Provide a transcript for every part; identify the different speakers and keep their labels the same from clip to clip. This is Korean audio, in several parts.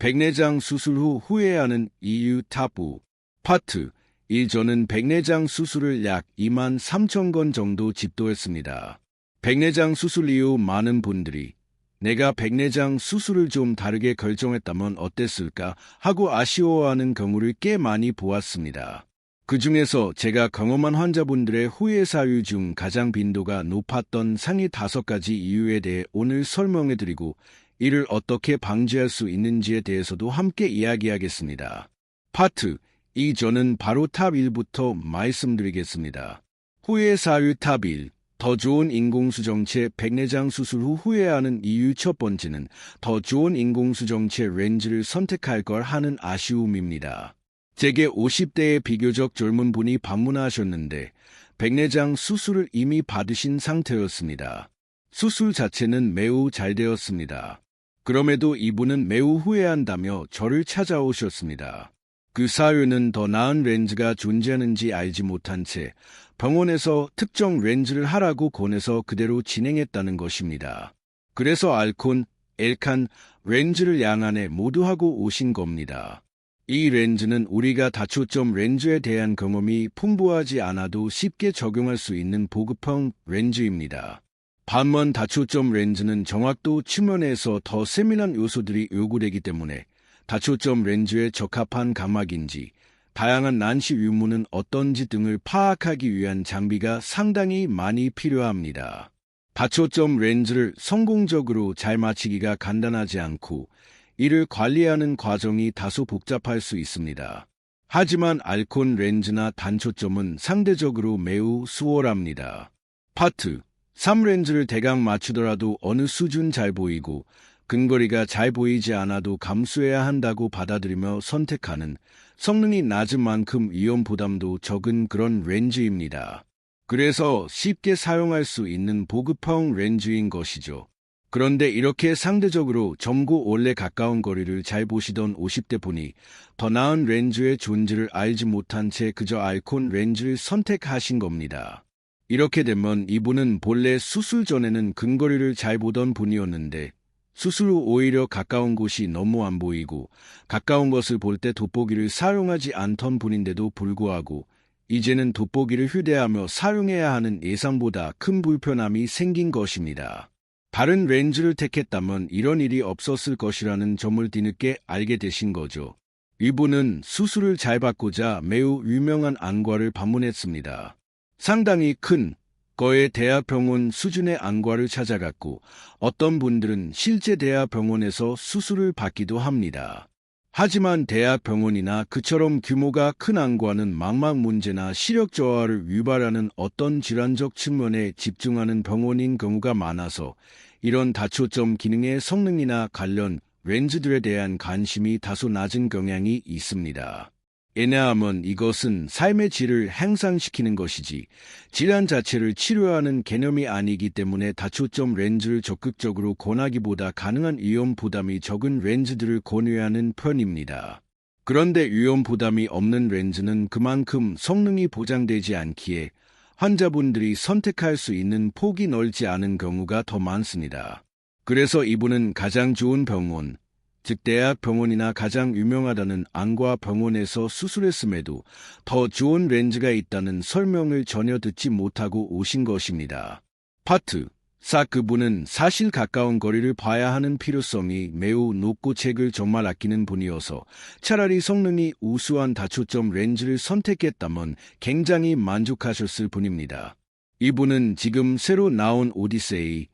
Speaker 1: 백내장 수술 후 후회하는 이유 탑5 파트 1. 저는 백내장 수술을 약 23,000건 정도 집도했습니다. 백내장 수술 이후 많은 분들이 내가 백내장 수술을 좀 다르게 결정했다면 어땠을까 하고 아쉬워하는 경우를 꽤 많이 보았습니다. 그 중에서 제가 경험한 환자분들의 후회 사유 중 가장 빈도가 높았던 상위 5가지 이유에 대해 오늘 설명해드리고 이를 어떻게 방지할 수 있는지에 대해서도 함께 이야기하겠습니다. 파트 2. 저는 바로 탑 1부터 말씀드리겠습니다. 후회 사유 탑 1. 더 좋은 인공수정체 백내장 수술 후 후회하는 이유 첫 번째는 더 좋은 인공수정체 렌즈를 선택할 걸 하는 아쉬움입니다. 제게 50대의 비교적 젊은 분이 방문하셨는데 백내장 수술을 이미 받으신 상태였습니다. 수술 자체는 매우 잘 되었습니다. 그럼에도 이분은 매우 후회한다며 저를 찾아오셨습니다. 그 사유는 더 나은 렌즈가 존재하는지 알지 못한 채 병원에서 특정 렌즈를 하라고 권해서 그대로 진행했다는 것입니다. 그래서 알콘, 엘칸 렌즈를 양안에 모두 하고 오신 겁니다. 이 렌즈는 우리가 다초점 렌즈에 대한 경험이 풍부하지 않아도 쉽게 적용할 수 있는 보급형 렌즈입니다. 반면 다초점 렌즈는 정확도 측면에서 더 세밀한 요소들이 요구되기 때문에 다초점 렌즈에 적합한 감각인지, 다양한 난시 유무는 어떤지 등을 파악하기 위한 장비가 상당히 많이 필요합니다. 다초점 렌즈를 성공적으로 잘 맞추기가 간단하지 않고 이를 관리하는 과정이 다소 복잡할 수 있습니다. 하지만 알콘 렌즈나 단초점은 상대적으로 매우 수월합니다. 파트 3. 렌즈를 대강 맞추더라도 어느 수준 잘 보이고 근거리가 잘 보이지 않아도 감수해야 한다고 받아들이며 선택하는 성능이 낮은 만큼 위험 부담도 적은 그런 렌즈입니다. 그래서 쉽게 사용할 수 있는 보급형 렌즈인 것이죠. 그런데 이렇게 상대적으로 젊고 원래 가까운 거리를 잘 보시던 50대 분이 더 나은 렌즈의 존재를 알지 못한 채 그저 알콘 렌즈를 선택하신 겁니다. 이렇게 되면 이분은 본래 수술 전에는 근거리를 잘 보던 분이었는데 수술 후 오히려 가까운 곳이 너무 안 보이고 가까운 것을 볼 때 돋보기를 사용하지 않던 분인데도 불구하고 이제는 돋보기를 휴대하며 사용해야 하는 예상보다 큰 불편함이 생긴 것입니다. 다른 렌즈를 택했다면 이런 일이 없었을 것이라는 점을 뒤늦게 알게 되신 거죠. 이분은 수술을 잘 받고자 매우 유명한 안과를 방문했습니다. 상당히 큰 거의 대학병원 수준의 안과를 찾아갔고 어떤 분들은 실제 대학병원에서 수술을 받기도 합니다. 하지만 대학병원이나 그처럼 규모가 큰 안과는 망막 문제나 시력 저하를 유발하는 어떤 질환적 측면에 집중하는 병원인 경우가 많아서 이런 다초점 기능의 성능이나 관련 렌즈들에 대한 관심이 다소 낮은 경향이 있습니다. 왜냐하면 이것은 삶의 질을 향상시키는 것이지 질환 자체를 치료하는 개념이 아니기 때문에 다초점 렌즈를 적극적으로 권하기보다 가능한 위험 부담이 적은 렌즈들을 권유하는 편입니다. 그런데 위험 부담이 없는 렌즈는 그만큼 성능이 보장되지 않기에 환자분들이 선택할 수 있는 폭이 넓지 않은 경우가 더 많습니다. 그래서 이분은 가장 좋은 병원, 즉 대학병원이나 가장 유명하다는 안과 병원에서 수술했음에도 더 좋은 렌즈가 있다는 설명을 전혀 듣지 못하고 오신 것입니다. 파트 4. 그분은 사실 가까운 거리를 봐야 하는 필요성이 매우 높고 책을 정말 아끼는 분이어서 차라리 성능이 우수한 다초점 렌즈를 선택했다면 굉장히 만족하셨을 분입니다. 이분은 지금 새로 나온 오디세이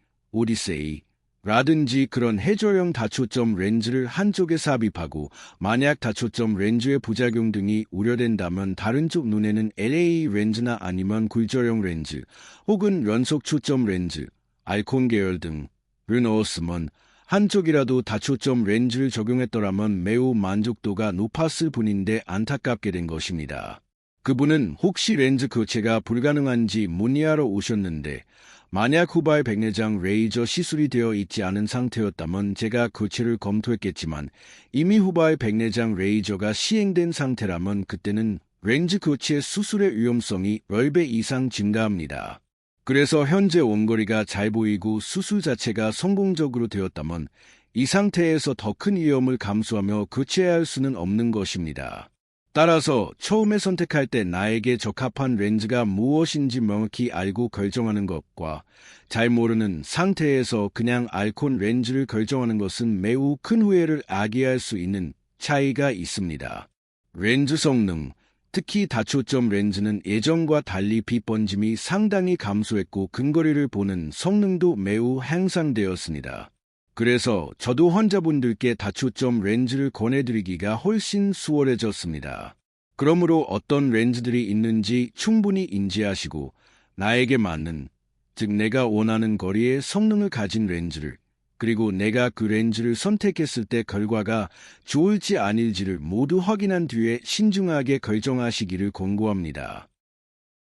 Speaker 1: 라든지 그런 해저형 다초점 렌즈를 한쪽에 삽입하고 만약 다초점 렌즈의 부작용 등이 우려된다면 다른 쪽 눈에는 LA 렌즈나 아니면 굴절형 렌즈 혹은 연속 초점 렌즈, 알콘 계열 등을 넣었으면 한쪽이라도 다초점 렌즈를 적용했더라면 매우 만족도가 높았을 분인데 안타깝게 된 것입니다. 그분은 혹시 렌즈 교체가 불가능한지 문의하러 오셨는데 만약 후발 백내장 레이저 시술이 되어 있지 않은 상태였다면 제가 교체를 검토했겠지만 이미 후발 백내장 레이저가 시행된 상태라면 그때는 렌즈 교체 수술의 위험성이 10배 이상 증가합니다. 그래서 현재 원거리가 잘 보이고 수술 자체가 성공적으로 되었다면 이 상태에서 더 큰 위험을 감수하며 교체해야 할 수는 없는 것입니다. 따라서 처음에 선택할 때 나에게 적합한 렌즈가 무엇인지 명확히 알고 결정하는 것과 잘 모르는 상태에서 그냥 알콘 렌즈를 결정하는 것은 매우 큰 후회를 야기할 수 있는 차이가 있습니다. 렌즈 성능, 특히 다초점 렌즈는 예전과 달리 빛 번짐이 상당히 감소했고 근거리를 보는 성능도 매우 향상되었습니다. 그래서 저도 환자분들께 다초점 렌즈를 권해드리기가 훨씬 수월해졌습니다. 그러므로 어떤 렌즈들이 있는지 충분히 인지하시고 나에게 맞는, 즉 내가 원하는 거리의 성능을 가진 렌즈를, 그리고 내가 그 렌즈를 선택했을 때 결과가 좋을지 아닐지를 모두 확인한 뒤에 신중하게 결정하시기를 권고합니다.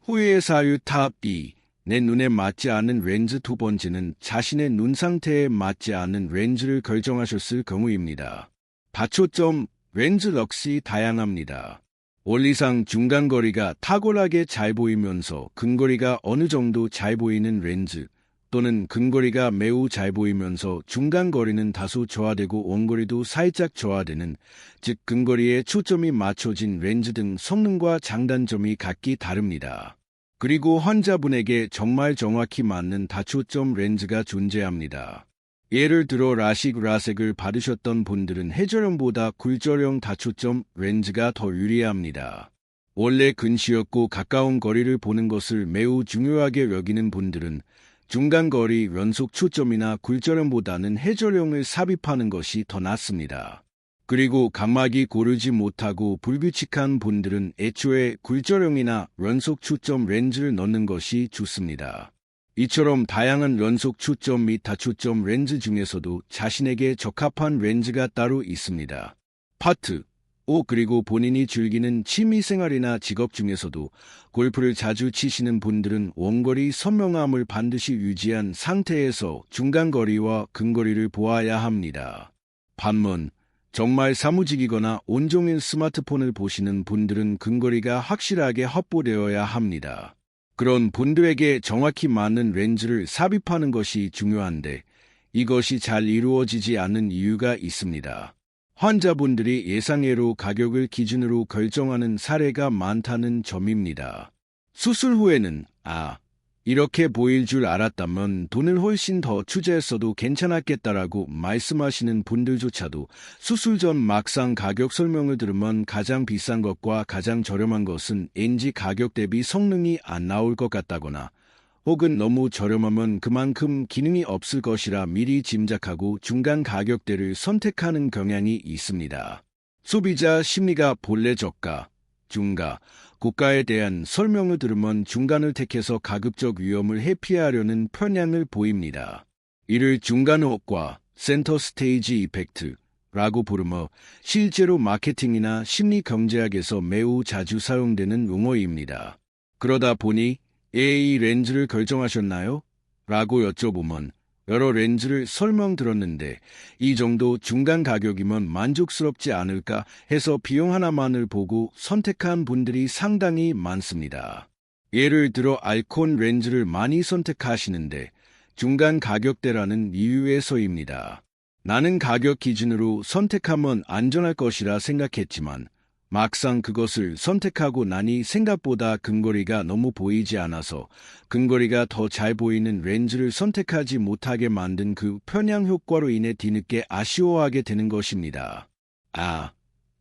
Speaker 1: 후회의 사유 탑 2. 내 눈에 맞지 않는 렌즈. 두 번째는 자신의 눈 상태에 맞지 않는 렌즈를 결정하셨을 경우입니다. 다초점 렌즈 역시 다양합니다. 원리상 중간거리가 탁월하게 잘 보이면서 근거리가 어느 정도 잘 보이는 렌즈, 또는 근거리가 매우 잘 보이면서 중간거리는 다소 저하되고 원거리도 살짝 저하되는, 즉 근거리에 초점이 맞춰진 렌즈 등 성능과 장단점이 각기 다릅니다. 그리고 환자분에게 정말 정확히 맞는 다초점 렌즈가 존재합니다. 예를 들어 라식을 받으셨던 분들은 해저령보다 굴절형 다초점 렌즈가 더 유리합니다. 원래 근시였고 가까운 거리를 보는 것을 매우 중요하게 여기는 분들은 중간거리 연속 초점이나 굴절형보다는 해저령을 삽입하는 것이 더 낫습니다. 그리고 각막이 고르지 못하고 불규칙한 분들은 애초에 굴절형이나 연속 초점 렌즈를 넣는 것이 좋습니다. 이처럼 다양한 연속 초점 및 다초점 렌즈 중에서도 자신에게 적합한 렌즈가 따로 있습니다. 파트 5. 그리고 본인이 즐기는 취미생활이나 직업 중에서도 골프를 자주 치시는 분들은 원거리 선명함을 반드시 유지한 상태에서 중간거리와 근거리를 보아야 합니다. 반면 정말 사무직이거나 온종일 스마트폰을 보시는 분들은 근거리가 확실하게 확보되어야 합니다. 그런 분들에게 정확히 맞는 렌즈를 삽입하는 것이 중요한데 이것이 잘 이루어지지 않는 이유가 있습니다. 환자분들이 예상외로 가격을 기준으로 결정하는 사례가 많다는 점입니다. 수술 후에는 이렇게 보일 줄 알았다면 돈을 훨씬 더 투자했어도 괜찮았겠다라고 말씀하시는 분들조차도 수술 전 막상 가격 설명을 들으면 가장 비싼 것과 가장 저렴한 것은 왠지 가격 대비 성능이 안 나올 것 같다거나 혹은 너무 저렴하면 그만큼 기능이 없을 것이라 미리 짐작하고 중간 가격대를 선택하는 경향이 있습니다. 소비자 심리가 본래 저가, 중가, 고가에 대한 설명을 들으면 중간을 택해서 가급적 위험을 회피하려는 편향을 보입니다. 이를 중간 효과, 센터 스테이지 이펙트라고 부르며 실제로 마케팅이나 심리 경제학에서 매우 자주 사용되는 용어입니다. 그러다 보니 이 렌즈를 결정하셨나요? 라고 여쭤보면 여러 렌즈를 설명 들었는데 이 정도 중간 가격이면 만족스럽지 않을까 해서 비용 하나만을 보고 선택한 분들이 상당히 많습니다. 예를 들어 알콘 렌즈를 많이 선택하시는데 중간 가격대라는 이유에서입니다. 나는 가격 기준으로 선택하면 안전할 것이라 생각했지만 막상 그것을 선택하고 나니 생각보다 근거리가 너무 보이지 않아서 근거리가 더 잘 보이는 렌즈를 선택하지 못하게 만든 그 편향 효과로 인해 뒤늦게 아쉬워하게 되는 것입니다.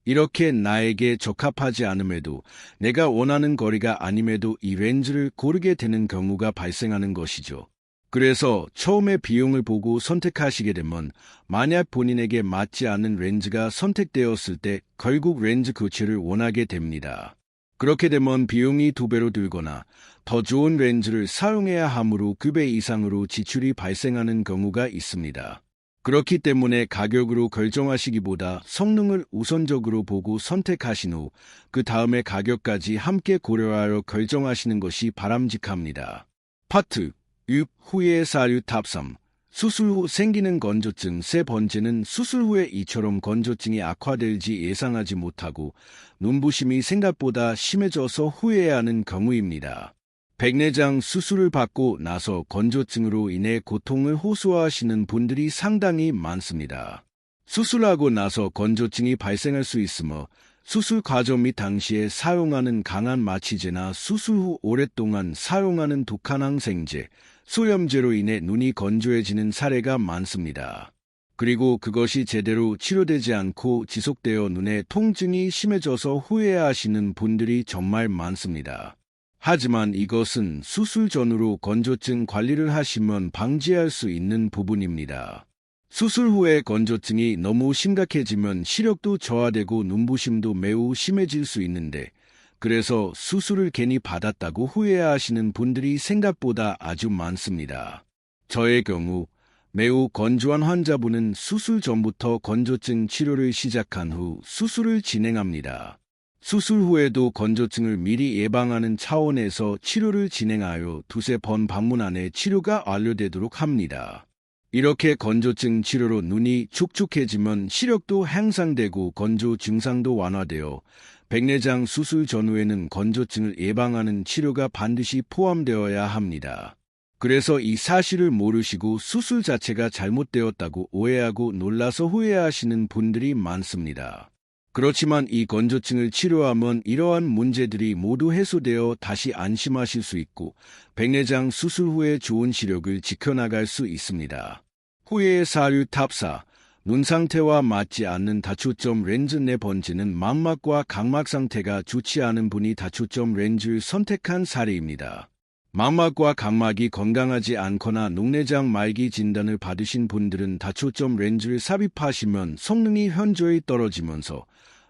Speaker 1: 이렇게 나에게 적합하지 않음에도 내가 원하는 거리가 아님에도 이 렌즈를 고르게 되는 경우가 발생하는 것이죠. 그래서 처음에 비용을 보고 선택하시게 되면 만약 본인에게 맞지 않는 렌즈가 선택되었을 때 결국 렌즈 교체를 원하게 됩니다. 그렇게 되면 비용이 2배로 들거나 더 좋은 렌즈를 사용해야 하므로 2배 이상으로 지출이 발생하는 경우가 있습니다. 그렇기 때문에 가격으로 결정하시기보다 성능을 우선적으로 보고 선택하신 후 그 다음에 가격까지 함께 고려하여 결정하시는 것이 바람직합니다. 파트 6. 후의 사유 탑 3. 수술 후 생기는 건조증. 세 번째는 수술 후에 이처럼 건조증이 악화될지 예상하지 못하고 눈부심이 생각보다 심해져서 후회해야 하는 경우입니다. 백내장 수술을 받고 나서 건조증으로 인해 고통을 호소하시는 분들이 상당히 많습니다. 수술하고 나서 건조증이 발생할 수 있으며 수술 과정 및 당시에 사용하는 강한 마취제나 수술 후 오랫동안 사용하는 독한 항생제, 소염제로 인해 눈이 건조해지는 사례가 많습니다. 그리고 그것이 제대로 치료되지 않고 지속되어 눈의 통증이 심해져서 후회하시는 분들이 정말 많습니다. 하지만 이것은 수술 전후로 건조증 관리를 하시면 방지할 수 있는 부분입니다. 수술 후에 건조증이 너무 심각해지면 시력도 저하되고 눈부심도 매우 심해질 수 있는데, 그래서 수술을 괜히 받았다고 후회하시는 분들이 생각보다 아주 많습니다. 저의 경우 매우 건조한 환자분은 수술 전부터 건조증 치료를 시작한 후 수술을 진행합니다. 수술 후에도 건조증을 미리 예방하는 차원에서 치료를 진행하여 두세 번 방문 안에 치료가 완료되도록 합니다. 이렇게 건조증 치료로 눈이 축축해지면 시력도 향상되고 건조 증상도 완화되어 백내장 수술 전후에는 건조증을 예방하는 치료가 반드시 포함되어야 합니다. 그래서 이 사실을 모르시고 수술 자체가 잘못되었다고 오해하고 놀라서 후회하시는 분들이 많습니다. 그렇지만 이 건조증을 치료하면 이러한 문제들이 모두 해소되어 다시 안심하실 수 있고 백내장 수술 후에 좋은 시력을 지켜나갈 수 있습니다. 후회의 사유 탑4. 눈 상태와 맞지 않는 다초점 렌즈. 네 번째는 망막과 각막 상태가 좋지 않은 분이 다초점 렌즈를 선택한 사례입니다. 망막과 각막이 건강하지 않거나 녹내장 말기 진단을 받으신 분들은 다초점 렌즈를 삽입하시면 성능이 현저히 떨어지면서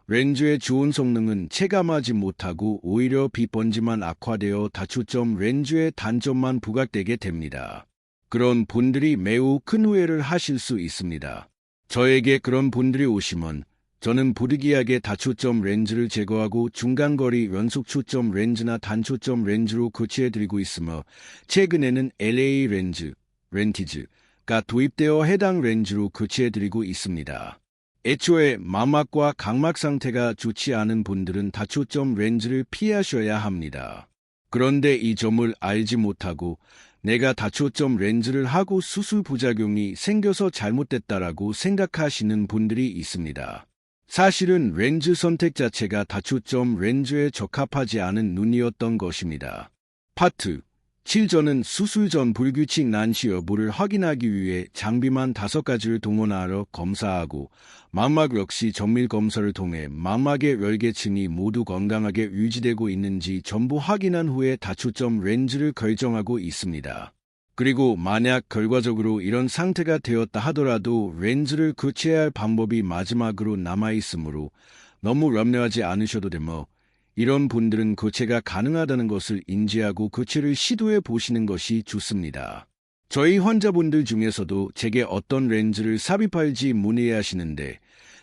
Speaker 1: 렌즈의 좋은 성능은 체감하지 못하고 오히려 빛번지만 악화되어 다초점 렌즈의 단점만 부각되게 됩니다. 그런 분들이 매우 큰 후회를 하실 수 있습니다. 저에게 그런 분들이 오시면 저는 부득이하게 다초점 렌즈를 제거하고 중간거리 연속초점 렌즈나 단초점 렌즈로 교체해드리고 있으며 최근에는 LA 렌즈, 렌티즈가 도입되어 해당 렌즈로 교체해드리고 있습니다. 애초에 망막과 각막 상태가 좋지 않은 분들은 다초점 렌즈를 피하셔야 합니다. 그런데 이 점을 알지 못하고 내가 다초점 렌즈를 하고 수술 부작용이 생겨서 잘못됐다라고 생각하시는 분들이 있습니다. 사실은 렌즈 선택 자체가 다초점 렌즈에 적합하지 않은 눈이었던 것입니다. 파트 7. 저는 수술 전 불규칙 난시 여부를 확인하기 위해 장비만 5가지를 동원하여 검사하고 망막 역시 정밀 검사를 통해 망막의 열계층이 모두 건강하게 유지되고 있는지 전부 확인한 후에 다초점 렌즈를 결정하고 있습니다. 그리고 만약 결과적으로 이런 상태가 되었다 하더라도 렌즈를 교체해야 할 방법이 마지막으로 남아있으므로 너무 염려하지 않으셔도 되며 이런 분들은 교체가 가능하다는 것을 인지하고 교체를 시도해 보시는 것이 좋습니다. 저희 환자분들 중에서도 제게 어떤 렌즈를 삽입할지 문의하시는데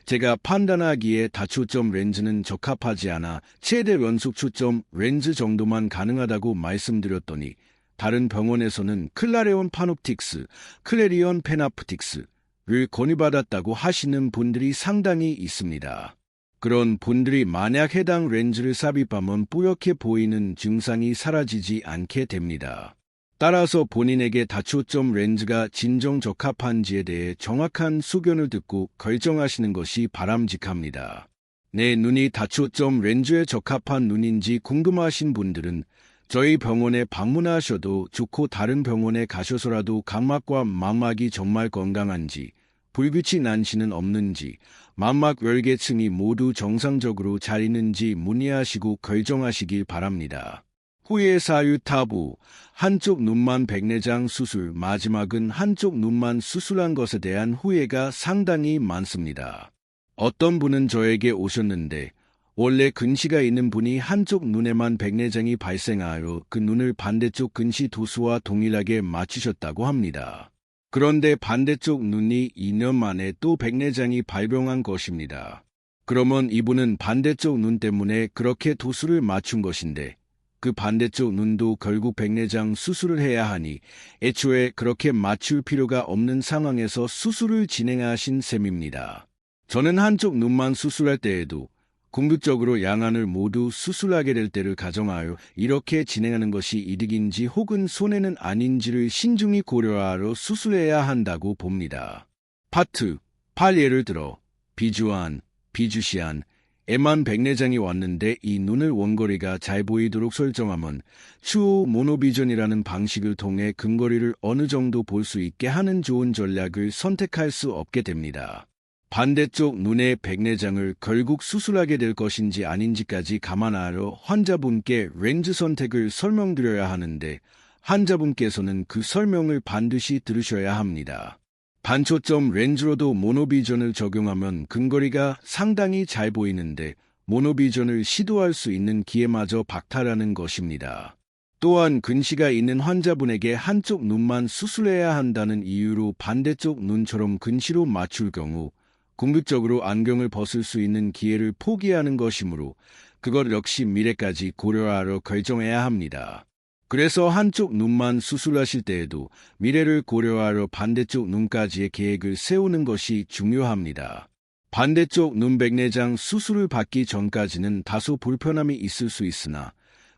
Speaker 1: 제가 판단하기에 다초점 렌즈는 적합하지 않아 최대 연속 초점 렌즈 정도만 가능하다고 말씀드렸더니 다른 병원에서는 클라레온 파놉틱스, 클레리온 페나프틱스를 권유받았다고 하시는 분들이 상당히 있습니다. 그런 분들이 만약 해당 렌즈를 삽입하면 뿌옇게 보이는 증상이 사라지지 않게 됩니다. 따라서 본인에게 다초점 렌즈가 진정 적합한지에 대해 정확한 소견을 듣고 결정하시는 것이 바람직합니다. 내 눈이 다초점 렌즈에 적합한 눈인지 궁금하신 분들은 저희 병원에 방문하셔도 좋고 다른 병원에 가셔서라도 각막과 망막이 정말 건강한지, 불규칙 난시는 없는지, 망막 열계층이 모두 정상적으로 잘 있는지 문의하시고 결정하시길 바랍니다. 후의 사유 타부, 한쪽 눈만 백내장 수술, 마지막은 한쪽 눈만 수술한 것에 대한 후회가 상당히 많습니다. 어떤 분은 저에게 오셨는데 원래 근시가 있는 분이 한쪽 눈에만 백내장이 발생하여 그 눈을 반대쪽 근시 도수와 동일하게 맞추셨다고 합니다. 그런데 반대쪽 눈이 2년 만에 또 백내장이 발병한 것입니다. 그러면 이분은 반대쪽 눈 때문에 그렇게 도수를 맞춘 것인데 그 반대쪽 눈도 결국 백내장 수술을 해야 하니 애초에 그렇게 맞출 필요가 없는 상황에서 수술을 진행하신 셈입니다. 저는 한쪽 눈만 수술할 때에도 궁극적으로 양안을 모두 수술하게 될 때를 가정하여 이렇게 진행하는 것이 이득인지 혹은 손해는 아닌지를 신중히 고려하여 수술해야 한다고 봅니다. 파트 8 예를 들어 비주안, 비주시안, 에만 백내장이 왔는데 이 눈을 원거리가 잘 보이도록 설정하면 추후 모노비전이라는 방식을 통해 근거리를 어느 정도 볼 수 있게 하는 좋은 전략을 선택할 수 없게 됩니다. 반대쪽 눈의 백내장을 결국 수술하게 될 것인지 아닌지까지 감안하여 환자분께 렌즈 선택을 설명드려야 하는데 환자분께서는 그 설명을 반드시 들으셔야 합니다. 반초점 렌즈로도 모노비전을 적용하면 근거리가 상당히 잘 보이는데 모노비전을 시도할 수 있는 기회마저 박탈하는 것입니다. 또한 근시가 있는 환자분에게 한쪽 눈만 수술해야 한다는 이유로 반대쪽 눈처럼 근시로 맞출 경우 궁극적으로 안경을 벗을 수 있는 기회를 포기하는 것이므로 그것 역시 미래까지 고려하러 결정해야 합니다. 그래서 한쪽 눈만 수술하실 때에도 미래를 고려하여 반대쪽 눈까지의 계획을 세우는 것이 중요합니다. 반대쪽 눈 백내장 수술을 받기 전까지는 다소 불편함이 있을 수 있으나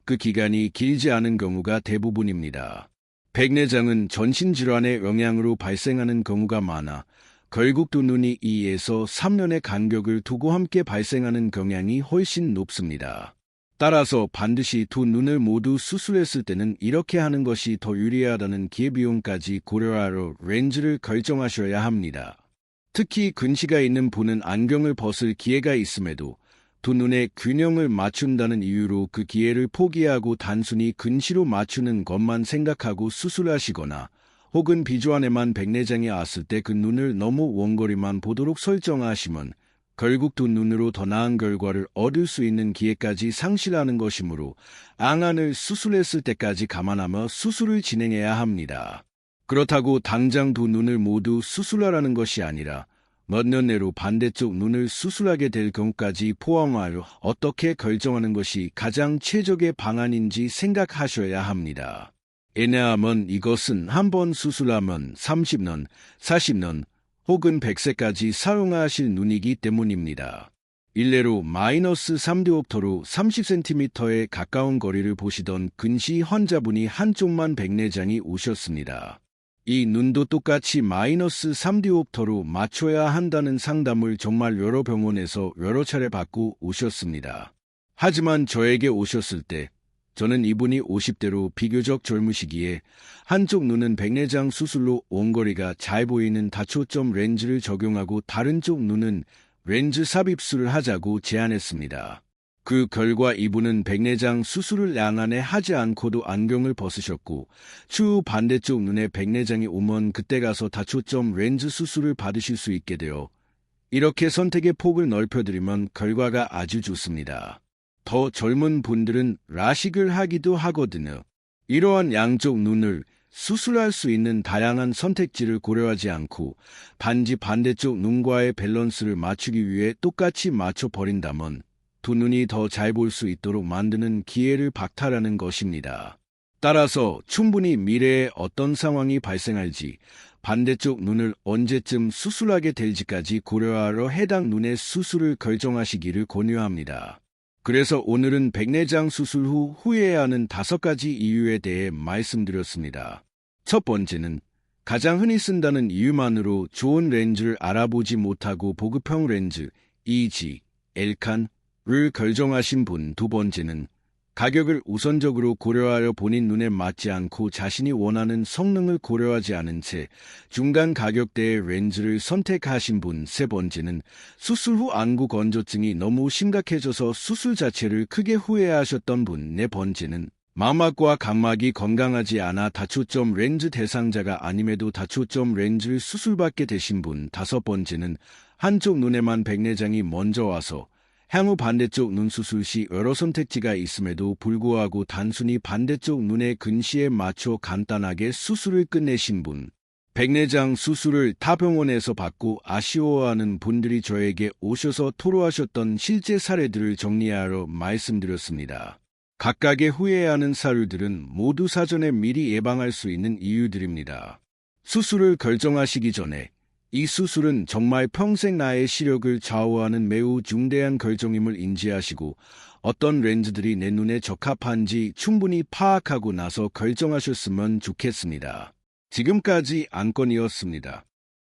Speaker 1: 그 기간이 길지 않은 경우가 대부분입니다. 백내장은 전신질환의 영향으로 발생하는 경우가 많아 결국 두 눈이 2에서 3년의 간격을 두고 함께 발생하는 경향이 훨씬 높습니다. 따라서 반드시 두 눈을 모두 수술했을 때는 이렇게 하는 것이 더 유리하다는 기회비용까지 고려하여 렌즈를 결정하셔야 합니다. 특히 근시가 있는 분은 안경을 벗을 기회가 있음에도 두 눈의 균형을 맞춘다는 이유로 그 기회를 포기하고 단순히 근시로 맞추는 것만 생각하고 수술하시거나 혹은 비주안에만 백내장이 왔을 때 그 눈을 너무 원거리만 보도록 설정하시면 결국 두 눈으로 더 나은 결과를 얻을 수 있는 기회까지 상실하는 것이므로 양안을 수술했을 때까지 감안하며 수술을 진행해야 합니다. 그렇다고 당장 두 눈을 모두 수술하라는 것이 아니라 몇 년 내로 반대쪽 눈을 수술하게 될 경우까지 포함하여 어떻게 결정하는 것이 가장 최적의 방안인지 생각하셔야 합니다. 왜냐하면 이것은 한 번 수술하면 30년, 40년, 혹은 100세까지 사용하실 눈이기 때문입니다. 일례로 마이너스 3디옵터로 30cm에 가까운 거리를 보시던 근시 환자분이 한쪽만 백내장이 오셨습니다. 이 눈도 똑같이 마이너스 3디옵터로 맞춰야 한다는 상담을 정말 여러 병원에서 여러 차례 받고 오셨습니다. 하지만 저에게 오셨을 때 저는 이분이 50대로 비교적 젊으시기에 한쪽 눈은 백내장 수술로 원거리가 잘 보이는 다초점 렌즈를 적용하고 다른 쪽 눈은 렌즈 삽입술을 하자고 제안했습니다. 그 결과 이분은 백내장 수술을 양안에 하지 않고도 안경을 벗으셨고 추후 반대쪽 눈에 백내장이 오면 그때 가서 다초점 렌즈 수술을 받으실 수 있게 되어 이렇게 선택의 폭을 넓혀드리면 결과가 아주 좋습니다. 더 젊은 분들은 라식을 하기도 하거든요. 이러한 양쪽 눈을 수술할 수 있는 다양한 선택지를 고려하지 않고 단지 반대쪽 눈과의 밸런스를 맞추기 위해 똑같이 맞춰버린다면 두 눈이 더 잘 볼 수 있도록 만드는 기회를 박탈하는 것입니다. 따라서 충분히 미래에 어떤 상황이 발생할지 반대쪽 눈을 언제쯤 수술하게 될지까지 고려하러 해당 눈의 수술을 결정하시기를 권유합니다. 그래서 오늘은 백내장 수술 후 후회해야 하는 5가지 이유에 대해 말씀드렸습니다. 첫 번째는 가장 흔히 쓴다는 이유만으로 좋은 렌즈를 알아보지 못하고 보급형 렌즈, e.g. 엘칸을 결정하신 분. 두 번째는 가격을 우선적으로 고려하여 본인 눈에 맞지 않고 자신이 원하는 성능을 고려하지 않은 채 중간 가격대의 렌즈를 선택하신 분. 세 번째는 수술 후 안구 건조증이 너무 심각해져서 수술 자체를 크게 후회하셨던 분. 네 번째는 망막과 각막이 건강하지 않아 다초점 렌즈 대상자가 아님에도 다초점 렌즈를 수술받게 되신 분. 다섯 번째는 한쪽 눈에만 백내장이 먼저 와서 향후 반대쪽 눈 수술 시 여러 선택지가 있음에도 불구하고 단순히 반대쪽 눈의 근시에 맞춰 간단하게 수술을 끝내신 분. 백내장 수술을 타 병원에서 받고 아쉬워하는 분들이 저에게 오셔서 토로하셨던 실제 사례들을 정리하러 말씀드렸습니다. 각각의 후회하는 사유들은 모두 사전에 미리 예방할 수 있는 이유들입니다. 수술을 결정하시기 전에 이 수술은 정말 평생 나의 시력을 좌우하는 매우 중대한 결정임을 인지하시고 어떤 렌즈들이 내 눈에 적합한지 충분히 파악하고 나서 결정하셨으면 좋겠습니다. 지금까지 안건이었습니다.